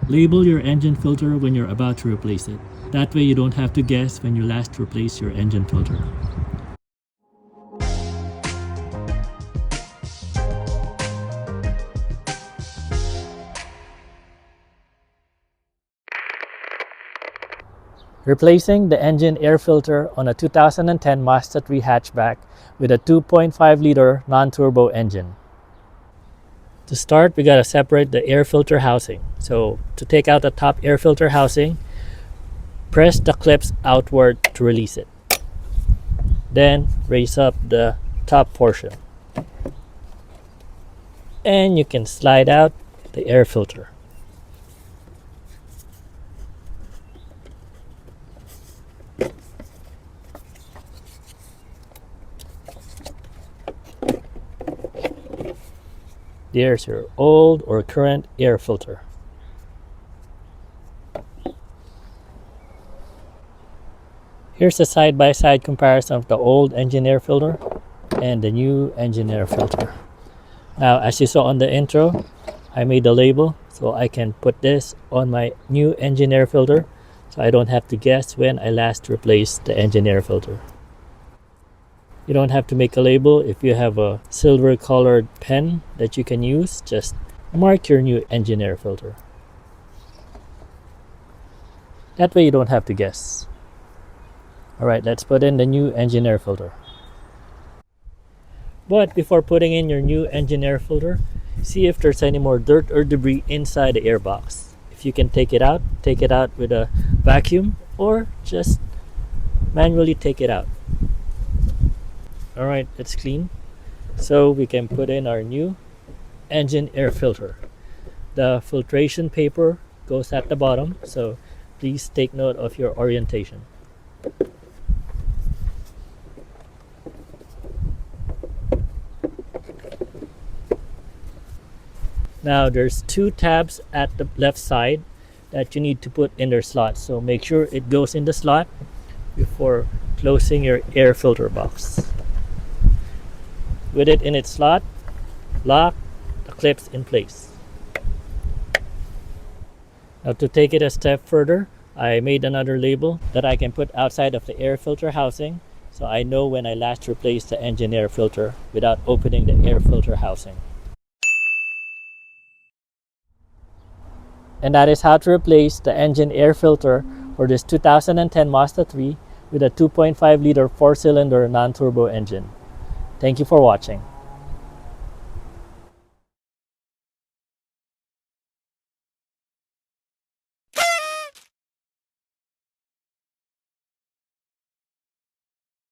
Label your engine filter when you're about to replace it. That way you don't have to guess when you last replaced your engine filter. Replacing the engine air filter on a 2010 Mazda 3 hatchback with a 2.5-liter non-turbo engine. To start, we gotta separate the air filter housing. So to take out the top air filter housing, press the clips outward to release it. Then raise up the top portion. And you can slide out the air filter. There's your old or current air filter. Here's a side-by-side comparison of the old engine air filter and the new engine air filter. Now, as you saw on the intro, I made a label so I can put this on my new engine air filter so I don't have to guess when I last replaced the engine air filter. You don't have to make a label. If you have a silver colored pen that you can use, just mark your new engine air filter. That way you don't have to guess. Alright, let's put in the new engine air filter. But before putting in your new engine air filter, see if there's any more dirt or debris inside the air box. If you can take it out with a vacuum or just manually take it out. Alright, it's clean. So we can put in our new engine air filter. The filtration paper goes at the bottom, so please take note of your orientation. Now there's two tabs at the left side that you need to put in their slots, so make sure it goes in the slot before closing your air filter box. With it in its slot, lock the clips in place. Now to take it a step further, I made another label that I can put outside of the air filter housing so I know when I last replaced the engine air filter without opening the air filter housing. And that is how to replace the engine air filter for this 2010 Mazda 3 with a 2.5-liter 4-cylinder non-turbo engine. Thank you for watching.